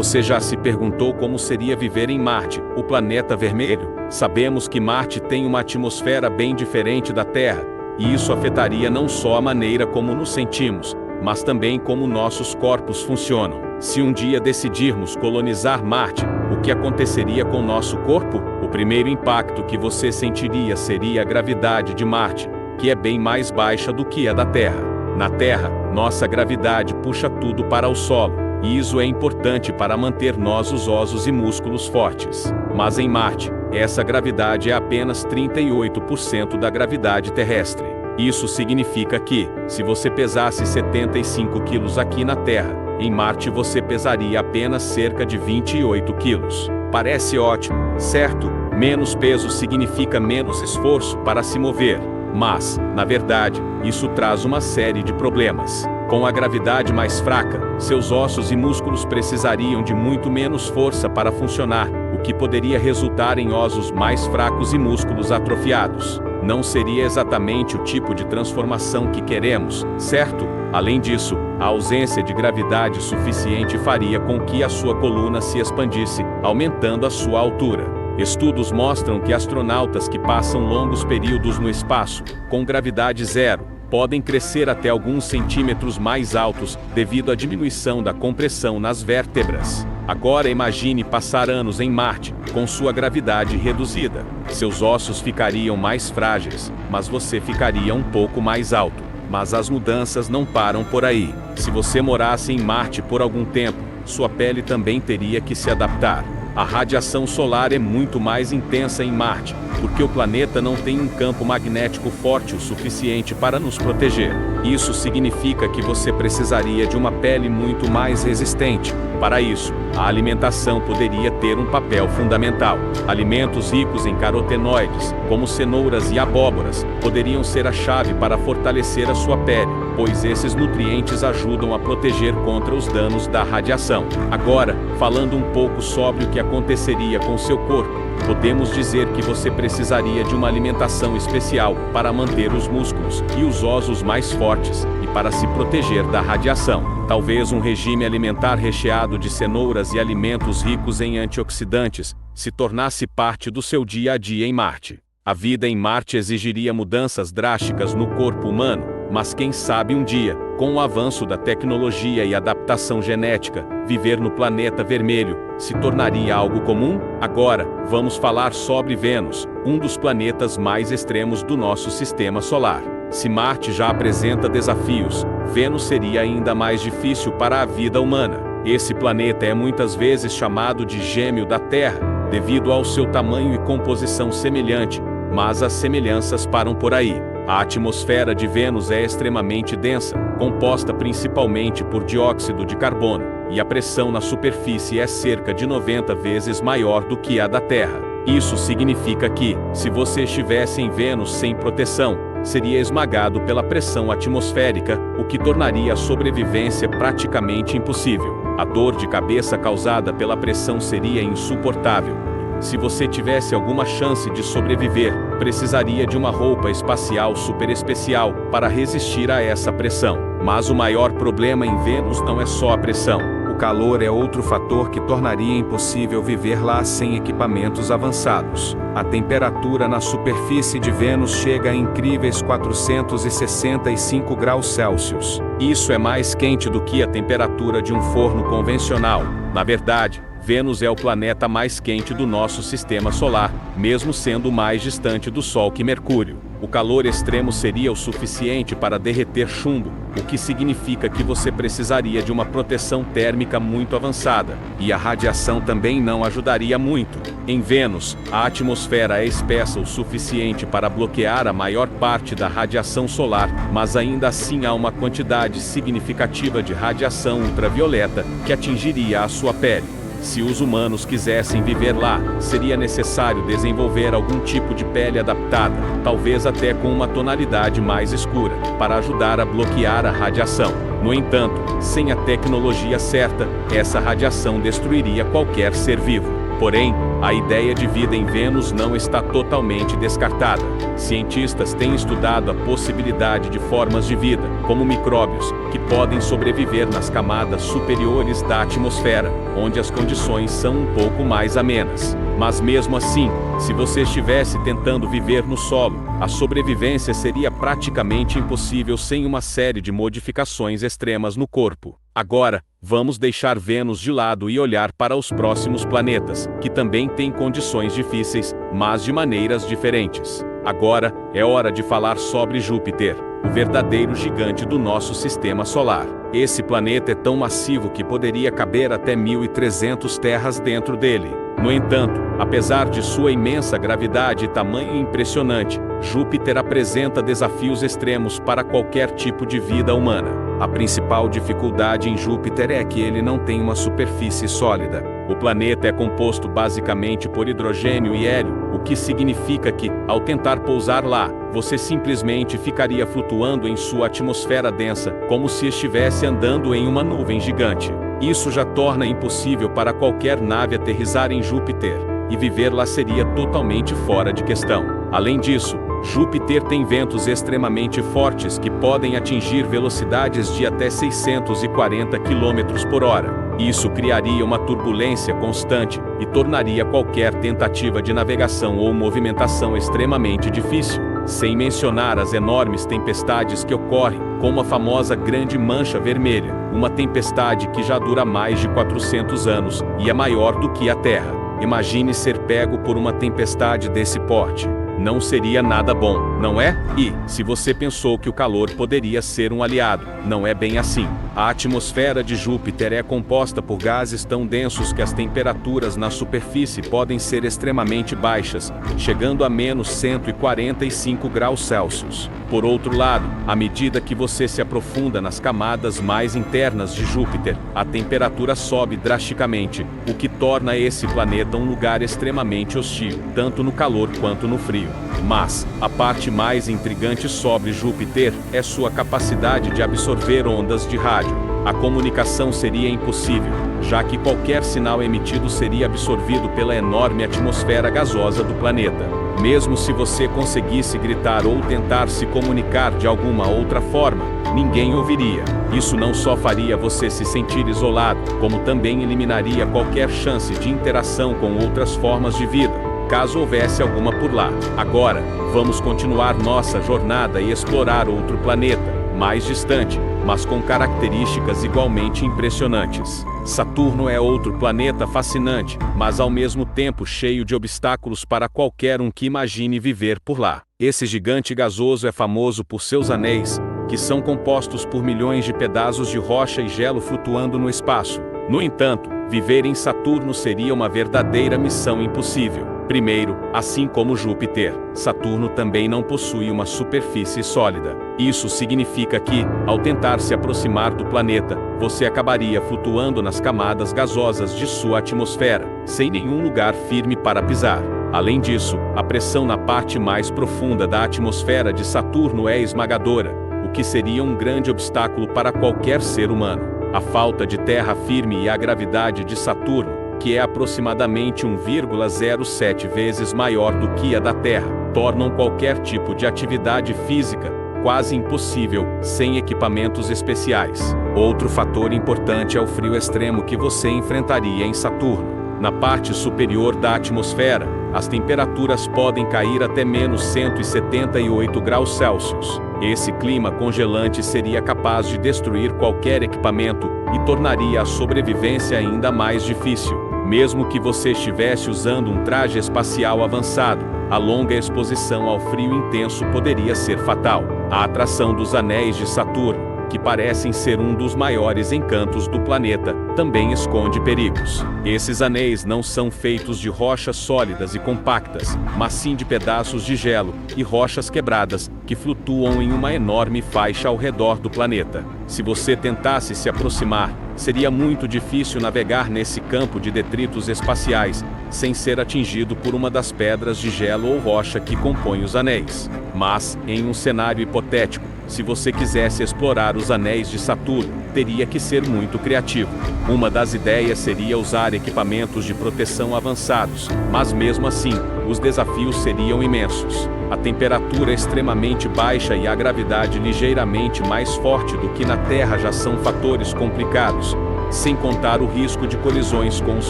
Você já se perguntou como seria viver em Marte, o planeta vermelho? Sabemos que Marte tem uma atmosfera bem diferente da Terra, e isso afetaria não só a maneira como nos sentimos, mas também como nossos corpos funcionam. Se um dia decidirmos colonizar Marte, o que aconteceria com nosso corpo? O primeiro impacto que você sentiria seria a gravidade de Marte, que é bem mais baixa do que a da Terra. Na Terra, nossa gravidade puxa tudo para o solo, e isso é importante para manter nossos ossos e músculos fortes. Mas em Marte, essa gravidade é apenas 38% da gravidade terrestre. Isso significa que, se você pesasse 75 quilos aqui na Terra, em Marte você pesaria apenas cerca de 28 quilos. Parece ótimo, certo? Menos peso significa menos esforço para se mover. Mas, na verdade, isso traz uma série de problemas. Com a gravidade mais fraca, seus ossos e músculos precisariam de muito menos força para funcionar, o que poderia resultar em ossos mais fracos e músculos atrofiados. Não seria exatamente o tipo de transformação que queremos, certo? Além disso, a ausência de gravidade suficiente faria com que a sua coluna se expandisse, aumentando a sua altura. Estudos mostram que astronautas que passam longos períodos no espaço, com gravidade zero, podem crescer até alguns centímetros mais altos devido à diminuição da compressão nas vértebras. Agora imagine passar anos em Marte, com sua gravidade reduzida. Seus ossos ficariam mais frágeis, mas você ficaria um pouco mais alto. Mas as mudanças não param por aí. Se você morasse em Marte por algum tempo, sua pele também teria que se adaptar. A radiação solar é muito mais intensa em Marte, porque o planeta não tem um campo magnético forte o suficiente para nos proteger. Isso significa que você precisaria de uma pele muito mais resistente. Para isso, a alimentação poderia ter um papel fundamental. Alimentos ricos em carotenoides, como cenouras e abóboras, poderiam ser a chave para fortalecer a sua pele, pois esses nutrientes ajudam a proteger contra os danos da radiação. Agora, falando um pouco sobre o que aconteceria com seu corpo, podemos dizer que você precisaria de uma alimentação especial para manter os músculos e os ossos mais fortes e para se proteger da radiação. Talvez um regime alimentar recheado de cenouras e alimentos ricos em antioxidantes se tornasse parte do seu dia a dia em Marte. A vida em Marte exigiria mudanças drásticas no corpo humano, mas quem sabe um dia, com o avanço da tecnologia e adaptação genética, viver no planeta vermelho se tornaria algo comum? Agora, vamos falar sobre Vênus, um dos planetas mais extremos do nosso sistema solar. Se Marte já apresenta desafios, Vênus seria ainda mais difícil para a vida humana. Esse planeta é muitas vezes chamado de gêmeo da Terra, devido ao seu tamanho e composição semelhante, mas as semelhanças param por aí. A atmosfera de Vênus é extremamente densa, composta principalmente por dióxido de carbono, e a pressão na superfície é cerca de 90 vezes maior do que a da Terra. Isso significa que, se você estivesse em Vênus sem proteção, seria esmagado pela pressão atmosférica, o que tornaria a sobrevivência praticamente impossível. A dor de cabeça causada pela pressão seria insuportável. Se você tivesse alguma chance de sobreviver, precisaria de uma roupa espacial super especial para resistir a essa pressão. Mas o maior problema em Vênus não é só a pressão. O calor é outro fator que tornaria impossível viver lá sem equipamentos avançados. A temperatura na superfície de Vênus chega a incríveis 465 graus Celsius. Isso é mais quente do que a temperatura de um forno convencional. Na verdade, Vênus é o planeta mais quente do nosso sistema solar, mesmo sendo mais distante do Sol que Mercúrio. O calor extremo seria o suficiente para derreter chumbo, o que significa que você precisaria de uma proteção térmica muito avançada, e a radiação também não ajudaria muito. Em Vênus, a atmosfera é espessa o suficiente para bloquear a maior parte da radiação solar, mas ainda assim há uma quantidade significativa de radiação ultravioleta que atingiria a sua pele. Se os humanos quisessem viver lá, seria necessário desenvolver algum tipo de pele adaptada, talvez até com uma tonalidade mais escura, para ajudar a bloquear a radiação. No entanto, sem a tecnologia certa, essa radiação destruiria qualquer ser vivo. Porém, a ideia de vida em Vênus não está totalmente descartada. Cientistas têm estudado a possibilidade de formas de vida, como micróbios, que podem sobreviver nas camadas superiores da atmosfera, onde as condições são um pouco mais amenas. Mas mesmo assim, se você estivesse tentando viver no solo, a sobrevivência seria praticamente impossível sem uma série de modificações extremas no corpo. Agora, vamos deixar Vênus de lado e olhar para os próximos planetas, que também têm condições difíceis, mas de maneiras diferentes. Agora, é hora de falar sobre Júpiter, o verdadeiro gigante do nosso sistema solar. Esse planeta é tão massivo que poderia caber até 1.300 terras dentro dele. No entanto, apesar de sua imensa gravidade e tamanho impressionante, Júpiter apresenta desafios extremos para qualquer tipo de vida humana. A principal dificuldade em Júpiter é que ele não tem uma superfície sólida. O planeta é composto basicamente por hidrogênio e hélio, o que significa que, ao tentar pousar lá, você simplesmente ficaria flutuando em sua atmosfera densa, como se estivesse andando em uma nuvem gigante. Isso já torna impossível para qualquer nave aterrissar em Júpiter, e viver lá seria totalmente fora de questão. Além disso, Júpiter tem ventos extremamente fortes que podem atingir velocidades de até 640 km por hora. Isso criaria uma turbulência constante e tornaria qualquer tentativa de navegação ou movimentação extremamente difícil, sem mencionar as enormes tempestades que ocorrem, como a famosa Grande Mancha Vermelha, uma tempestade que já dura mais de 400 anos e é maior do que a Terra. Imagine ser pego por uma tempestade desse porte. Não seria nada bom, não é? E, se você pensou que o calor poderia ser um aliado, não é bem assim. A atmosfera de Júpiter é composta por gases tão densos que as temperaturas na superfície podem ser extremamente baixas, chegando a menos 145 graus Celsius. Por outro lado, à medida que você se aprofunda nas camadas mais internas de Júpiter, a temperatura sobe drasticamente, o que torna esse planeta um lugar extremamente hostil, tanto no calor quanto no frio. Mas, a parte mais intrigante sobre Júpiter é sua capacidade de absorver ondas de rádio. A comunicação seria impossível, já que qualquer sinal emitido seria absorvido pela enorme atmosfera gasosa do planeta. Mesmo se você conseguisse gritar ou tentar se comunicar de alguma outra forma, ninguém ouviria. Isso não só faria você se sentir isolado, como também eliminaria qualquer chance de interação com outras formas de vida, caso houvesse alguma por lá. Agora, vamos continuar nossa jornada e explorar outro planeta, mais distante, mas com características igualmente impressionantes. Saturno é outro planeta fascinante, mas ao mesmo tempo cheio de obstáculos para qualquer um que imagine viver por lá. Esse gigante gasoso é famoso por seus anéis, que são compostos por milhões de pedaços de rocha e gelo flutuando no espaço. No entanto, viver em Saturno seria uma verdadeira missão impossível. Primeiro, assim como Júpiter, Saturno também não possui uma superfície sólida. Isso significa que, ao tentar se aproximar do planeta, você acabaria flutuando nas camadas gasosas de sua atmosfera, sem nenhum lugar firme para pisar. Além disso, a pressão na parte mais profunda da atmosfera de Saturno é esmagadora, o que seria um grande obstáculo para qualquer ser humano. A falta de terra firme e a gravidade de Saturno, que é aproximadamente 1,07 vezes maior do que a da Terra, tornam qualquer tipo de atividade física quase impossível sem equipamentos especiais. Outro fator importante é o frio extremo que você enfrentaria em Saturno. Na parte superior da atmosfera, as temperaturas podem cair até menos 178 graus Celsius. Esse clima congelante seria capaz de destruir qualquer equipamento e tornaria a sobrevivência ainda mais difícil. Mesmo que você estivesse usando um traje espacial avançado, a longa exposição ao frio intenso poderia ser fatal. A atração dos anéis de Saturno, que parecem ser um dos maiores encantos do planeta, também esconde perigos. Esses anéis não são feitos de rochas sólidas e compactas, mas sim de pedaços de gelo e rochas quebradas que flutuam em uma enorme faixa ao redor do planeta. Se você tentasse se aproximar, seria muito difícil navegar nesse campo de detritos espaciais, sem ser atingido por uma das pedras de gelo ou rocha que compõem os anéis. Mas, em um cenário hipotético, Se você quisesse explorar os anéis de Saturno, teria que ser muito criativo. Uma das ideias seria usar equipamentos de proteção avançados, mas mesmo assim, os desafios seriam imensos. A temperatura extremamente baixa e a gravidade ligeiramente mais forte do que na Terra já são fatores complicados, sem contar o risco de colisões com os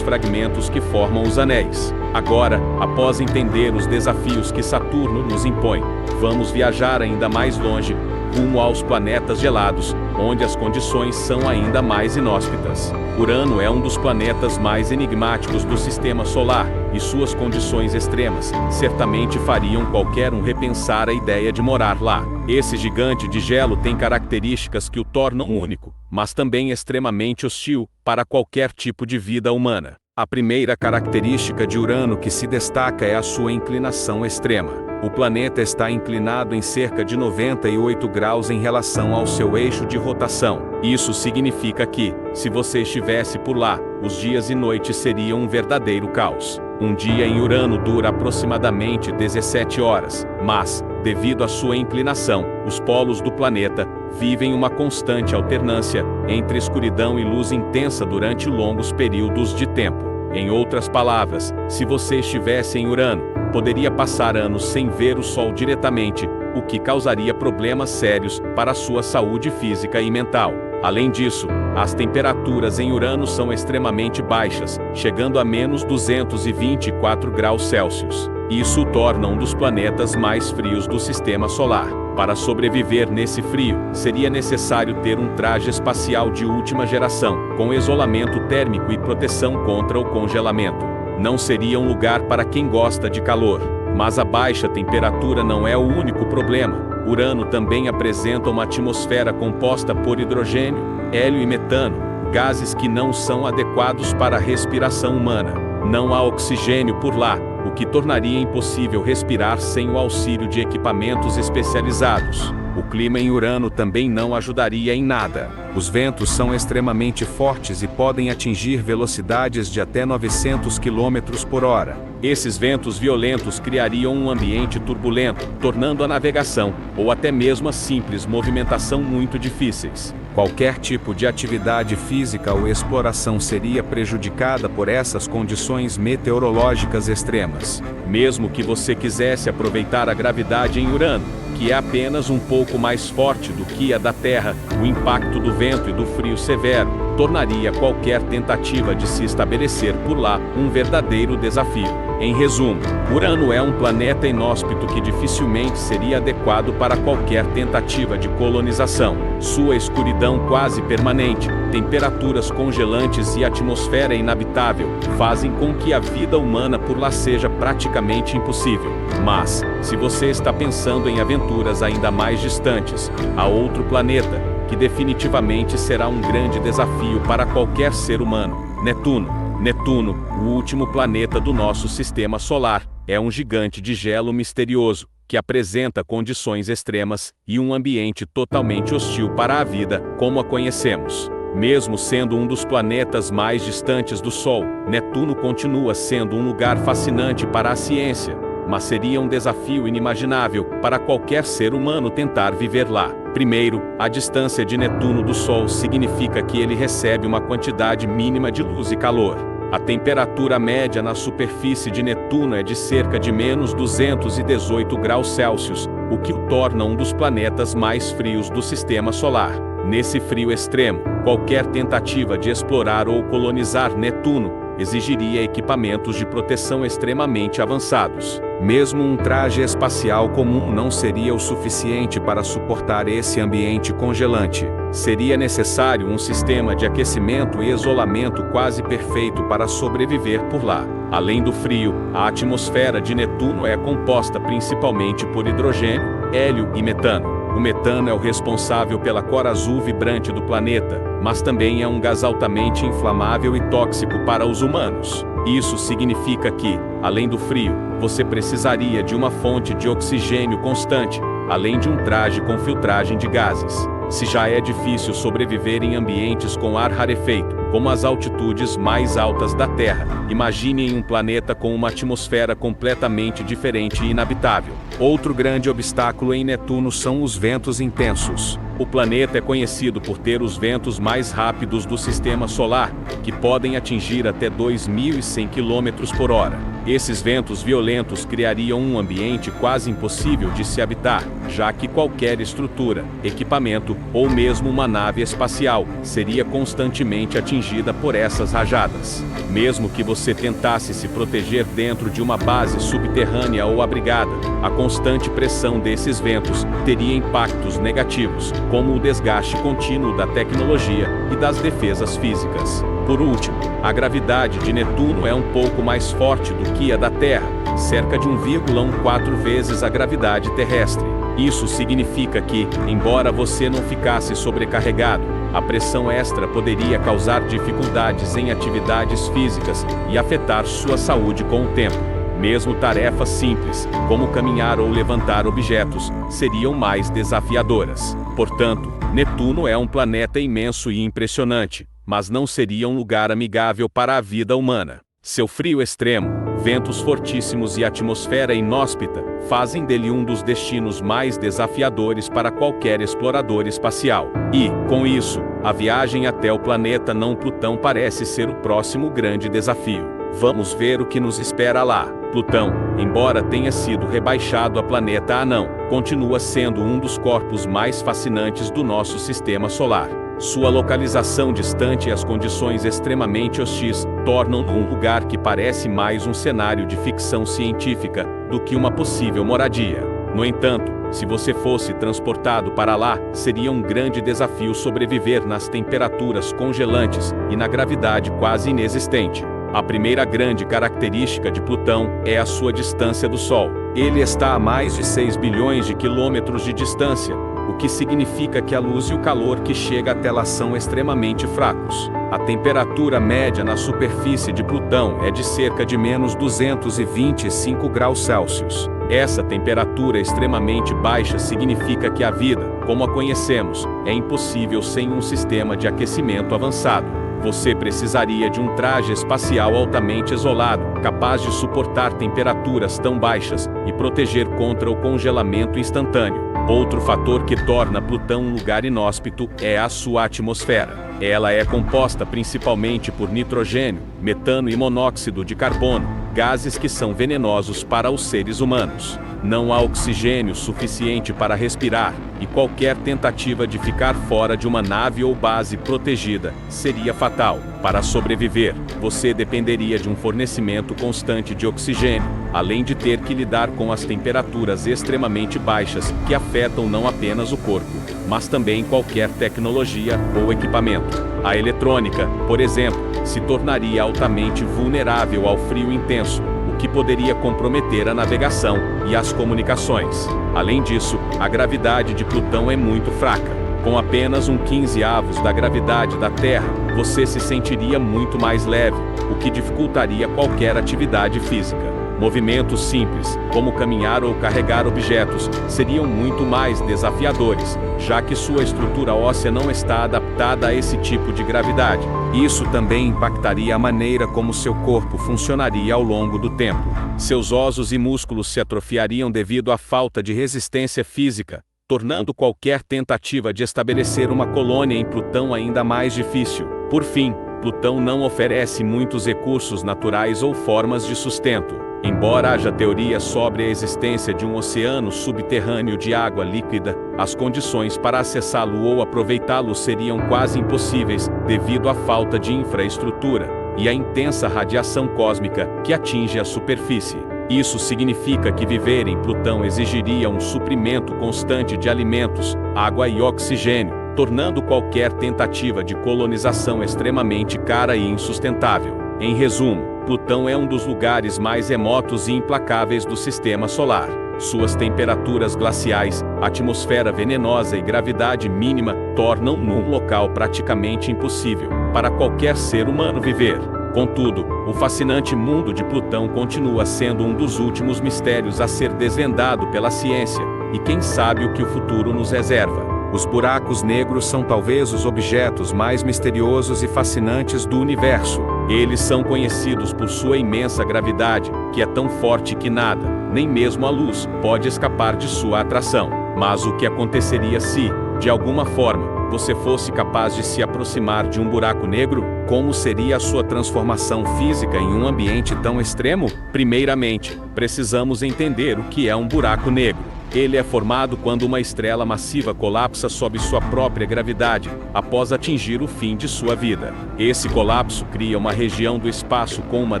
fragmentos que formam os anéis. Agora, após entender os desafios que Saturno nos impõe, vamos viajar ainda mais longe, rumo aos planetas gelados, onde as condições são ainda mais inóspitas. Urano é um dos planetas mais enigmáticos do Sistema Solar, e suas condições extremas certamente fariam qualquer um repensar a ideia de morar lá. Esse gigante de gelo tem características que o tornam único, mas também extremamente hostil para qualquer tipo de vida humana. A primeira característica de Urano que se destaca é a sua inclinação extrema. O planeta está inclinado em cerca de 98 graus em relação ao seu eixo de rotação. Isso significa que, se você estivesse por lá, os dias e noites seriam um verdadeiro caos. Um dia em Urano dura aproximadamente 17 horas, mas, devido à sua inclinação, os polos do planeta vivem uma constante alternância entre escuridão e luz intensa durante longos períodos de tempo. Em outras palavras, se você estivesse em Urano, poderia passar anos sem ver o Sol diretamente, o que causaria problemas sérios para a sua saúde física e mental. Além disso, as temperaturas em Urano são extremamente baixas, chegando a menos 224 graus Celsius. Isso o torna um dos planetas mais frios do Sistema Solar. Para sobreviver nesse frio, seria necessário ter um traje espacial de última geração, com isolamento térmico e proteção contra o congelamento. Não seria um lugar para quem gosta de calor. Mas a baixa temperatura não é o único problema. Urano também apresenta uma atmosfera composta por hidrogênio, hélio e metano, gases que não são adequados para a respiração humana. Não há oxigênio por lá, o que tornaria impossível respirar sem o auxílio de equipamentos especializados. O clima em Urano também não ajudaria em nada. Os ventos são extremamente fortes e podem atingir velocidades de até 900 km por hora. Esses ventos violentos criariam um ambiente turbulento, tornando a navegação, ou até mesmo a simples movimentação muito difíceis. Qualquer tipo de atividade física ou exploração seria prejudicada por essas condições meteorológicas extremas. Mesmo que você quisesse aproveitar a gravidade em Urano, que é apenas um pouco mais forte do que a da Terra, o impacto do vento e do frio severo tornaria qualquer tentativa de se estabelecer por lá um verdadeiro desafio. Em resumo, Urano é um planeta inóspito que dificilmente seria adequado para qualquer tentativa de colonização. Sua escuridão quase permanente, temperaturas congelantes e atmosfera inabitável fazem com que a vida humana por lá seja praticamente impossível. Mas, se você está pensando em aventuras ainda mais distantes, há outro planeta, que definitivamente será um grande desafio para qualquer ser humano: Netuno. Netuno, o último planeta do nosso sistema solar, é um gigante de gelo misterioso, que apresenta condições extremas e um ambiente totalmente hostil para a vida, como a conhecemos. Mesmo sendo um dos planetas mais distantes do Sol, Netuno continua sendo um lugar fascinante para a ciência, mas seria um desafio inimaginável para qualquer ser humano tentar viver lá. Primeiro, a distância de Netuno do Sol significa que ele recebe uma quantidade mínima de luz e calor. A temperatura média na superfície de Netuno é de cerca de menos 218 graus Celsius, o que o torna um dos planetas mais frios do Sistema Solar. Nesse frio extremo, qualquer tentativa de explorar ou colonizar Netuno exigiria equipamentos de proteção extremamente avançados. Mesmo um traje espacial comum não seria o suficiente para suportar esse ambiente congelante. Seria necessário um sistema de aquecimento e isolamento quase perfeito para sobreviver por lá. Além do frio, a atmosfera de Netuno é composta principalmente por hidrogênio, hélio e metano. O metano é o responsável pela cor azul vibrante do planeta, mas também é um gás altamente inflamável e tóxico para os humanos. Isso significa que, além do frio, você precisaria de uma fonte de oxigênio constante, além de um traje com filtragem de gases. Se já é difícil sobreviver em ambientes com ar rarefeito, como as altitudes mais altas da Terra. Imagine em um planeta com uma atmosfera completamente diferente e inabitável. Outro grande obstáculo em Netuno são os ventos intensos. O planeta é conhecido por ter os ventos mais rápidos do sistema solar, que podem atingir até 2.100 km por hora. Esses ventos violentos criariam um ambiente quase impossível de se habitar, já que qualquer estrutura, equipamento ou mesmo uma nave espacial seria constantemente atingida por essas rajadas. Mesmo que você tentasse se proteger dentro de uma base subterrânea ou abrigada, a constante pressão desses ventos teria impactos negativos, como o desgaste contínuo da tecnologia e das defesas físicas. Por último, a gravidade de Netuno é um pouco mais forte do que a da Terra, cerca de 1,14 vezes a gravidade terrestre. Isso significa que, embora você não ficasse sobrecarregado, a pressão extra poderia causar dificuldades em atividades físicas e afetar sua saúde com o tempo. Mesmo tarefas simples, como caminhar ou levantar objetos, seriam mais desafiadoras. Portanto, Netuno é um planeta imenso e impressionante, mas não seria um lugar amigável para a vida humana. Seu frio extremo, ventos fortíssimos e atmosfera inóspita fazem dele um dos destinos mais desafiadores para qualquer explorador espacial. E, com isso, a viagem até o planeta não Plutão parece ser o próximo grande desafio. Vamos ver o que nos espera lá. Plutão, embora tenha sido rebaixado a planeta anão, continua sendo um dos corpos mais fascinantes do nosso sistema solar. Sua localização distante e as condições extremamente hostis tornam-no um lugar que parece mais um cenário de ficção científica do que uma possível moradia. No entanto, se você fosse transportado para lá, seria um grande desafio sobreviver nas temperaturas congelantes e na gravidade quase inexistente. A primeira grande característica de Plutão é a sua distância do Sol. Ele está a mais de 6 bilhões de quilômetros de distância, o que significa que a luz e o calor que chega até lá são extremamente fracos. A temperatura média na superfície de Plutão é de cerca de menos 225 graus Celsius. Essa temperatura extremamente baixa significa que a vida, como a conhecemos, é impossível sem um sistema de aquecimento avançado. Você precisaria de um traje espacial altamente isolado, capaz de suportar temperaturas tão baixas e proteger contra o congelamento instantâneo. Outro fator que torna Plutão um lugar inóspito é a sua atmosfera. Ela é composta principalmente por nitrogênio, metano e monóxido de carbono, gases que são venenosos para os seres humanos. Não há oxigênio suficiente para respirar, e qualquer tentativa de ficar fora de uma nave ou base protegida seria fatal. Para sobreviver, você dependeria de um fornecimento constante de oxigênio, além de ter que lidar com as temperaturas extremamente baixas que afetam não apenas o corpo, mas também qualquer tecnologia ou equipamento. A eletrônica, por exemplo, se tornaria altamente vulnerável ao frio intenso, o que poderia comprometer a navegação e as comunicações. Além disso, a gravidade de Plutão é muito fraca. Com apenas 1/15 da gravidade da Terra, você se sentiria muito mais leve, o que dificultaria qualquer atividade física. Movimentos simples, como caminhar ou carregar objetos, seriam muito mais desafiadores, já que sua estrutura óssea não está adaptada a esse tipo de gravidade. Isso também impactaria a maneira como seu corpo funcionaria ao longo do tempo. Seus ossos e músculos se atrofiariam devido à falta de resistência física, tornando qualquer tentativa de estabelecer uma colônia em Plutão ainda mais difícil. Por fim, Plutão não oferece muitos recursos naturais ou formas de sustento. Embora haja teorias sobre a existência de um oceano subterrâneo de água líquida, as condições para acessá-lo ou aproveitá-lo seriam quase impossíveis devido à falta de infraestrutura e à intensa radiação cósmica que atinge a superfície. Isso significa que viver em Plutão exigiria um suprimento constante de alimentos, água e oxigênio, tornando qualquer tentativa de colonização extremamente cara e insustentável. Em resumo, Plutão é um dos lugares mais remotos e implacáveis do sistema solar. Suas temperaturas glaciais, atmosfera venenosa e gravidade mínima tornam-no um local praticamente impossível para qualquer ser humano viver. Contudo, o fascinante mundo de Plutão continua sendo um dos últimos mistérios a ser desvendado pela ciência, e quem sabe o que o futuro nos reserva. Os buracos negros são talvez os objetos mais misteriosos e fascinantes do universo. Eles são conhecidos por sua imensa gravidade, que é tão forte que nada, nem mesmo a luz, pode escapar de sua atração. Mas o que aconteceria se, de alguma forma, você fosse capaz de se aproximar de um buraco negro? Como seria a sua transformação física em um ambiente tão extremo? Primeiramente, precisamos entender o que é um buraco negro. Ele é formado quando uma estrela massiva colapsa sob sua própria gravidade, após atingir o fim de sua vida. Esse colapso cria uma região do espaço com uma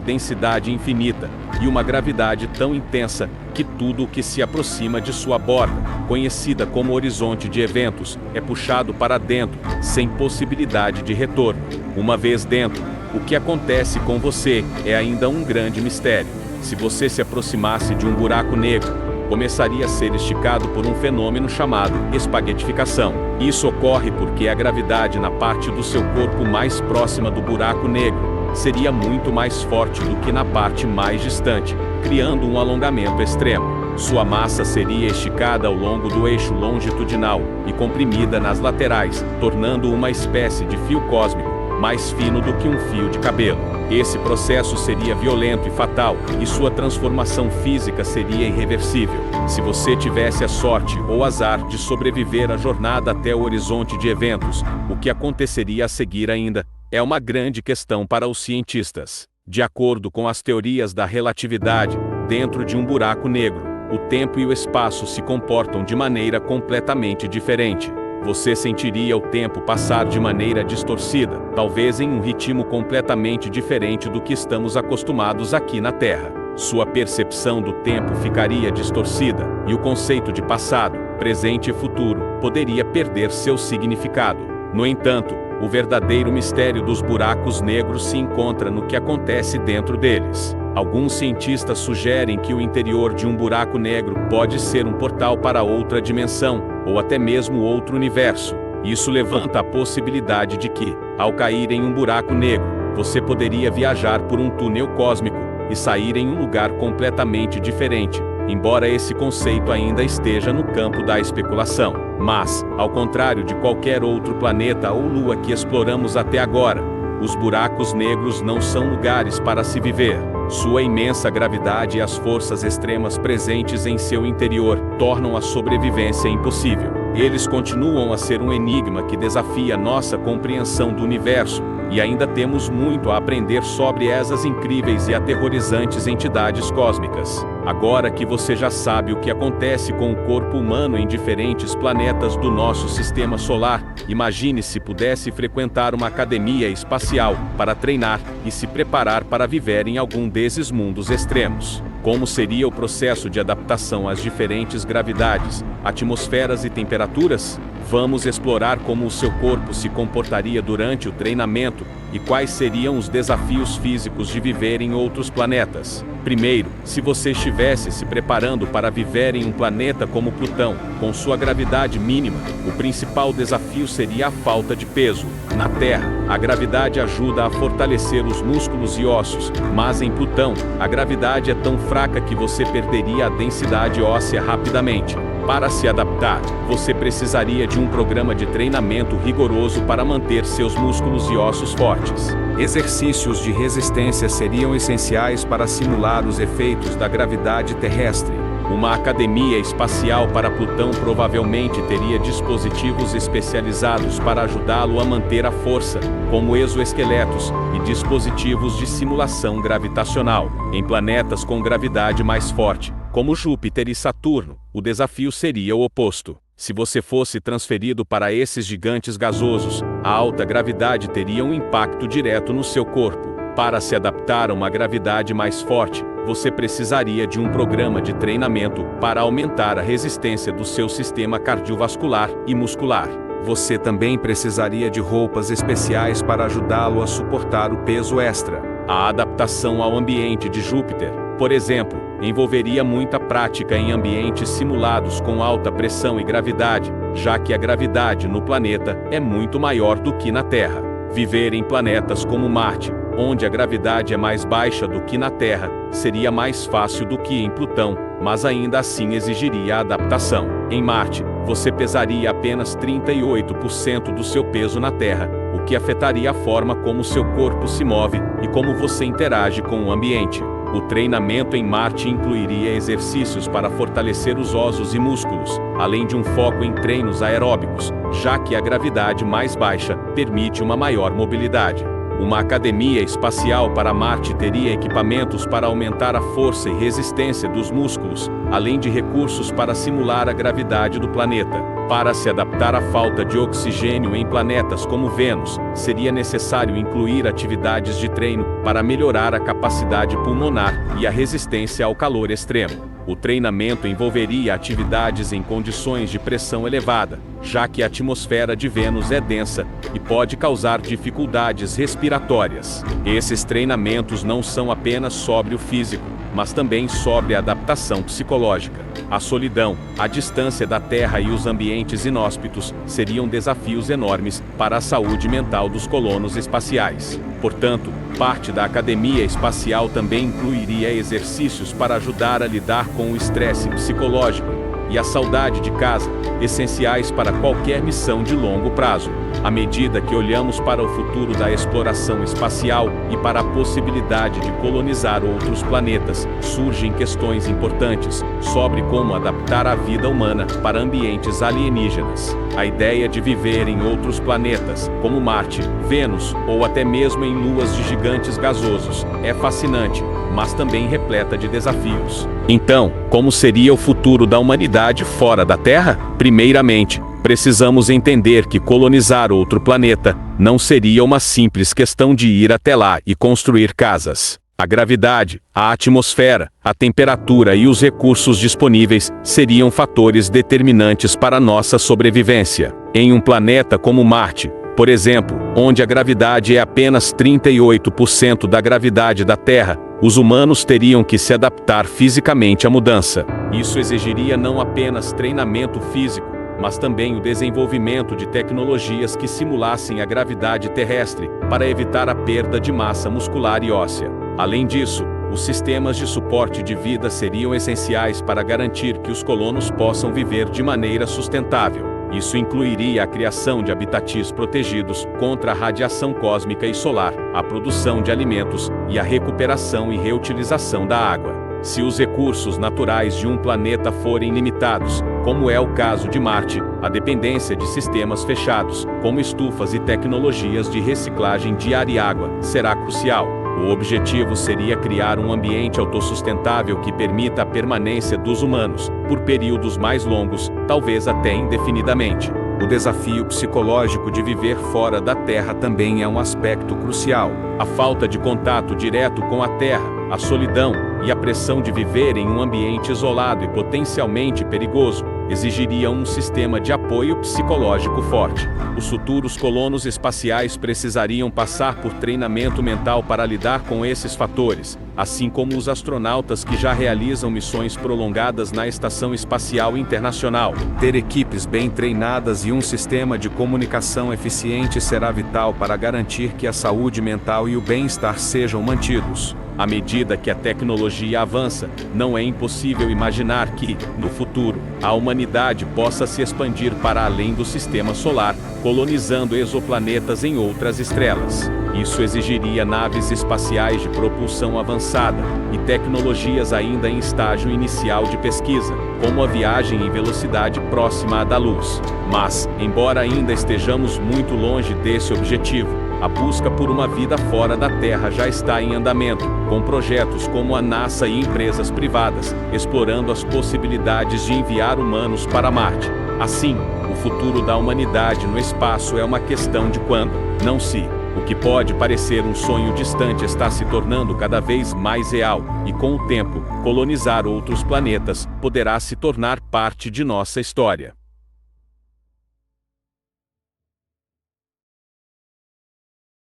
densidade infinita e uma gravidade tão intensa que tudo o que se aproxima de sua borda, conhecida como horizonte de eventos, é puxado para dentro, sem possibilidade de retorno. Uma vez dentro, o que acontece com você é ainda um grande mistério. Se você se aproximasse de um buraco negro, começaria a ser esticado por um fenômeno chamado espaguetificação. Isso ocorre porque a gravidade na parte do seu corpo mais próxima do buraco negro seria muito mais forte do que na parte mais distante, criando um alongamento extremo. Sua massa seria esticada ao longo do eixo longitudinal e comprimida nas laterais, tornando uma espécie de fio cósmico, mais fino do que um fio de cabelo. Esse processo seria violento e fatal, e sua transformação física seria irreversível. Se você tivesse a sorte ou azar de sobreviver à jornada até o horizonte de eventos, o que aconteceria a seguir ainda é uma grande questão para os cientistas. De acordo com as teorias da relatividade, dentro de um buraco negro, o tempo e o espaço se comportam de maneira completamente diferente. Você sentiria o tempo passar de maneira distorcida, talvez em um ritmo completamente diferente do que estamos acostumados aqui na Terra. Sua percepção do tempo ficaria distorcida, e o conceito de passado, presente e futuro poderia perder seu significado. No entanto, o verdadeiro mistério dos buracos negros se encontra no que acontece dentro deles. Alguns cientistas sugerem que o interior de um buraco negro pode ser um portal para outra dimensão, ou até mesmo outro universo. Isso levanta a possibilidade de que, ao cair em um buraco negro, você poderia viajar por um túnel cósmico e sair em um lugar completamente diferente, embora esse conceito ainda esteja no campo da especulação. Mas, ao contrário de qualquer outro planeta ou lua que exploramos até agora, os buracos negros não são lugares para se viver. Sua imensa gravidade e as forças extremas presentes em seu interior tornam a sobrevivência impossível. Eles continuam a ser um enigma que desafia nossa compreensão do universo, e ainda temos muito a aprender sobre essas incríveis e aterrorizantes entidades cósmicas. Agora que você já sabe o que acontece com o corpo humano em diferentes planetas do nosso sistema solar, imagine se pudesse frequentar uma academia espacial para treinar e se preparar para viver em algum desses mundos extremos. Como seria o processo de adaptação às diferentes gravidades, atmosferas e temperaturas? Vamos explorar como o seu corpo se comportaria durante o treinamento e quais seriam os desafios físicos de viver em outros planetas. Primeiro, se você estivesse se preparando para viver em um planeta como Plutão, com sua gravidade mínima, o principal desafio seria a falta de peso. Na Terra, a gravidade ajuda a fortalecer os músculos e ossos, mas em Plutão, a gravidade é tão fraca que você perderia a densidade óssea rapidamente. Para se adaptar, você precisaria de um programa de treinamento rigoroso para manter seus músculos e ossos fortes. Exercícios de resistência seriam essenciais para simular os efeitos da gravidade terrestre. Uma academia espacial para Plutão provavelmente teria dispositivos especializados para ajudá-lo a manter a força, como exoesqueletos e dispositivos de simulação gravitacional. Em planetas com gravidade mais forte, como Júpiter e Saturno, o desafio seria o oposto. Se você fosse transferido para esses gigantes gasosos, a alta gravidade teria um impacto direto no seu corpo. Para se adaptar a uma gravidade mais forte, você precisaria de um programa de treinamento para aumentar a resistência do seu sistema cardiovascular e muscular. Você também precisaria de roupas especiais para ajudá-lo a suportar o peso extra. A adaptação ao ambiente de Júpiter, por exemplo, envolveria muita prática em ambientes simulados com alta pressão e gravidade, já que a gravidade no planeta é muito maior do que na Terra. Viver em planetas como Marte, onde a gravidade é mais baixa do que na Terra, seria mais fácil do que em Plutão, mas ainda assim exigiria adaptação. Em Marte, você pesaria apenas 38% do seu peso na Terra, o que afetaria a forma como seu corpo se move e como você interage com o ambiente. O treinamento em Marte incluiria exercícios para fortalecer os ossos e músculos, além de um foco em treinos aeróbicos, já que a gravidade mais baixa permite uma maior mobilidade. Uma academia espacial para Marte teria equipamentos para aumentar a força e resistência dos músculos, além de recursos para simular a gravidade do planeta. Para se adaptar à falta de oxigênio em planetas como Vênus, seria necessário incluir atividades de treino para melhorar a capacidade pulmonar e a resistência ao calor extremo. O treinamento envolveria atividades em condições de pressão elevada, já que a atmosfera de Vênus é densa e pode causar dificuldades respiratórias. Esses treinamentos não são apenas sobre o físico, mas também sobre a adaptação psicológica. A solidão, a distância da Terra e os ambientes inóspitos seriam desafios enormes para a saúde mental dos colonos espaciais. Portanto, parte da academia espacial também incluiria exercícios para ajudar a lidar com o estresse psicológico e a saudade de casa, essenciais para qualquer missão de longo prazo. À medida que olhamos para o futuro da exploração espacial e para a possibilidade de colonizar outros planetas, surgem questões importantes sobre como adaptar a vida humana para ambientes alienígenas. A ideia de viver em outros planetas, como Marte, Vênus ou até mesmo em luas de gigantes gasosos, é fascinante, mas também repleta de desafios. Então, como seria o futuro da humanidade fora da Terra? Primeiramente, precisamos entender que colonizar outro planeta não seria uma simples questão de ir até lá e construir casas. A gravidade, a atmosfera, a temperatura e os recursos disponíveis seriam fatores determinantes para nossa sobrevivência. Em um planeta como Marte, por exemplo, onde a gravidade é apenas 38% da gravidade da Terra, os humanos teriam que se adaptar fisicamente à mudança. Isso exigiria não apenas treinamento físico, mas também o desenvolvimento de tecnologias que simulassem a gravidade terrestre para evitar a perda de massa muscular e óssea. Além disso, os sistemas de suporte de vida seriam essenciais para garantir que os colonos possam viver de maneira sustentável. Isso incluiria a criação de habitatis protegidos contra a radiação cósmica e solar, a produção de alimentos e a recuperação e reutilização da água. Se os recursos naturais de um planeta forem limitados, como é o caso de Marte, a dependência de sistemas fechados, como estufas e tecnologias de reciclagem de ar e água, será crucial. O objetivo seria criar um ambiente autossustentável que permita a permanência dos humanos, por períodos mais longos, talvez até indefinidamente. O desafio psicológico de viver fora da Terra também é um aspecto crucial. A falta de contato direto com a Terra, a solidão e a pressão de viver em um ambiente isolado e potencialmente perigoso exigiriam um sistema de apoio psicológico forte. Os futuros colonos espaciais precisariam passar por treinamento mental para lidar com esses fatores, assim como os astronautas que já realizam missões prolongadas na Estação Espacial Internacional. Ter equipes bem treinadas e um sistema de comunicação eficiente será vital para garantir que a saúde mental e o bem-estar sejam mantidos. À medida que a tecnologia avança, não é impossível imaginar que, no futuro, a humanidade possa se expandir para além do sistema solar, colonizando exoplanetas em outras estrelas. Isso exigiria naves espaciais de propulsão avançada e tecnologias ainda em estágio inicial de pesquisa, como a viagem em velocidade próxima à da luz. Mas, embora ainda estejamos muito longe desse objetivo, a busca por uma vida fora da Terra já está em andamento, com projetos como a NASA e empresas privadas, explorando as possibilidades de enviar humanos para Marte. Assim, o futuro da humanidade no espaço é uma questão de quando, não se. O que pode parecer um sonho distante está se tornando cada vez mais real, e com o tempo, colonizar outros planetas poderá se tornar parte de nossa história.